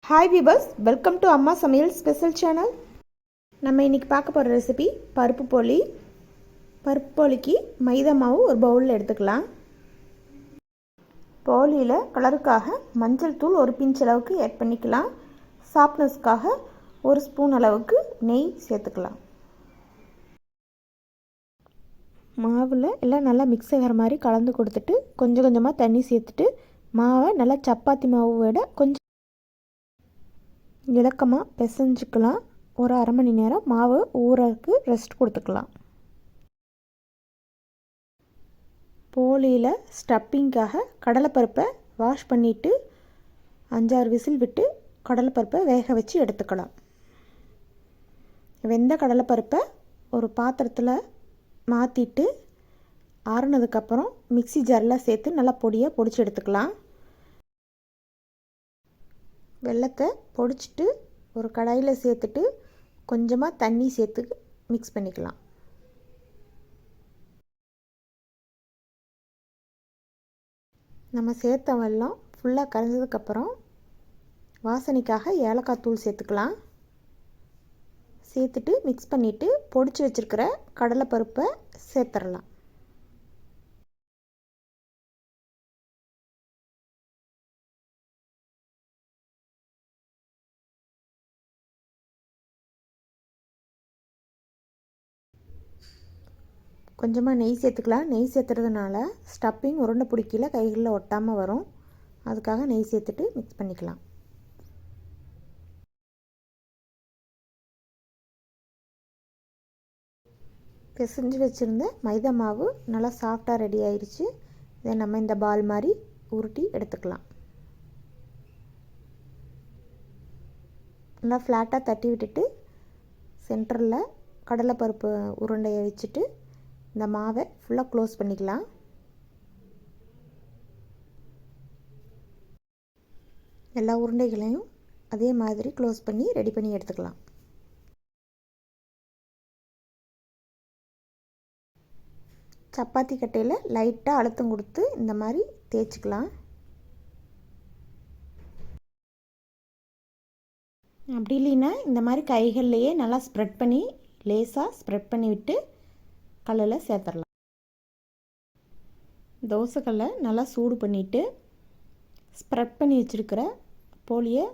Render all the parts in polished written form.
Hi viewers, welcome to அம்மா சமையல் special channel. நம்ம இன்றைக்கி பார்க்க போகிற ரெசிபி பருப்பு போலி. பருப்பு போலிக்கு மைதா மாவு ஒரு பவுலில் எடுத்துக்கலாம். போலியில் கலருக்காக மஞ்சள் தூள் ஒரு பிஞ்ச் அளவுக்கு ஆட் பண்ணிக்கலாம். சாஃப்ட்னஸ்க்காக ஒரு ஸ்பூன் அளவுக்கு நெய் சேர்த்துக்கலாம். மாவில் எல்லாம் நல்லா மிக்ஸ் ஆகிற மாதிரி கலந்து கொடுத்துட்டு கொஞ்சம் கொஞ்சமாக தண்ணி சேர்த்துட்டு மாவை நல்லா சப்பாத்தி மாவு விட கொஞ்சம் இலக்கமாக பிசைஞ்சிக்கலாம். ஒரு அரை மணி நேரம் மாவு ஊறக்கு ரெஸ்ட் கொடுத்துக்கலாம். போலியில் ஸ்டப்பிங்காக கடலைப்பருப்பை வாஷ் பண்ணிவிட்டு 5-6 விசில் விட்டு கடலைப்பருப்பை வேக வச்சு எடுத்துக்கலாம். வெந்த கடலைப்பருப்பை ஒரு பாத்திரத்தில் மாற்றிட்டு ஆறுனதுக்கப்புறம் மிக்ஸி ஜாரில் சேர்த்து நல்லா பொடியாக பொடிச்சு எடுத்துக்கலாம். வெல்லத்தை பொடிச்சிட்டு ஒரு கடாயில் சேர்த்துட்டு கொஞ்சமாக தண்ணி சேர்த்து மிக்ஸ் பண்ணிக்கலாம். நம்ம சேர்த்த வெல்லம் ஃபுல்லாக கரைஞ்சதுக்கப்புறம் வாசனைக்காக ஏலக்காய் தூள் சேர்த்துக்கலாம். சேர்த்துட்டு மிக்ஸ் பண்ணிவிட்டு பொடிச்சு வச்சுருக்கிற கடலைப்பருப்பை சேர்த்துடலாம். கொஞ்சமாக நெய் சேர்த்துக்கலாம். நெய் சேர்த்துறதுனால ஸ்டப்பிங் உருண்டை பிடிக்கல கைகளில் ஒட்டாமல் வரும். அதுக்காக நெய் சேர்த்துட்டு மிக்ஸ் பண்ணிக்கலாம். பிசைஞ்சு வச்சுருந்த மைதா மாவு நல்லா சாஃப்டாக ரெடி ஆயிடுச்சு. இதை நம்ம இந்த பால் மாதிரி உருட்டி எடுத்துக்கலாம். நல்லா ஃப்ளாட்டாக தட்டி விட்டுட்டு சென்டரில் கடலைப்பருப்பு உருண்டையை வச்சுட்டு இந்த மாவை ஃபுல்லாக க்ளோஸ் பண்ணிக்கலாம். எல்லா உருண்டைகளையும் அதே மாதிரி க்ளோஸ் பண்ணி ரெடி பண்ணி எடுத்துக்கலாம். சப்பாத்தி கட்டையில் லைட்டாக அழுத்தம் கொடுத்து இந்த மாதிரி தேய்ச்சிக்கலாம். அப்படி இல்லைன்னா இந்த மாதிரி கைகள்லையே நல்லா ஸ்ப்ரெட் பண்ணி லேசாக ஸ்ப்ரெட் பண்ணி விட்டு கல்லில் சேர்த்துடலாம். தோசைக்கல்லை நல்லா சூடு பண்ணிவிட்டு ஸ்ப்ரெட் பண்ணி வச்சுருக்கிற போலியை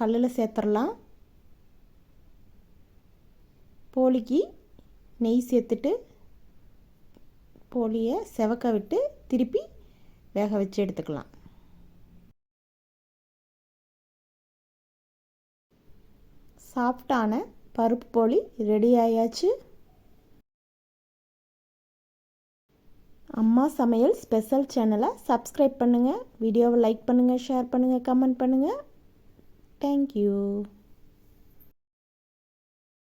கல்லில் சேர்த்துடலாம். போலிக்கு நெய் சேர்த்துட்டு போலியை செவக்க விட்டு திருப்பி வேக வச்சு எடுத்துக்கலாம். சாஃப்டான பருப்பு போலி ரெடி ஆயாச்சு. அம்மா சமையல் ஸ்பெஷல் சேனலை சப்ஸ்கிரைப் பண்ணுங்கள். வீடியோவை லைக் பண்ணுங்கள், ஷேர் பண்ணுங்கள், கமெண்ட் பண்ணுங்கள். தேங்க்யூ.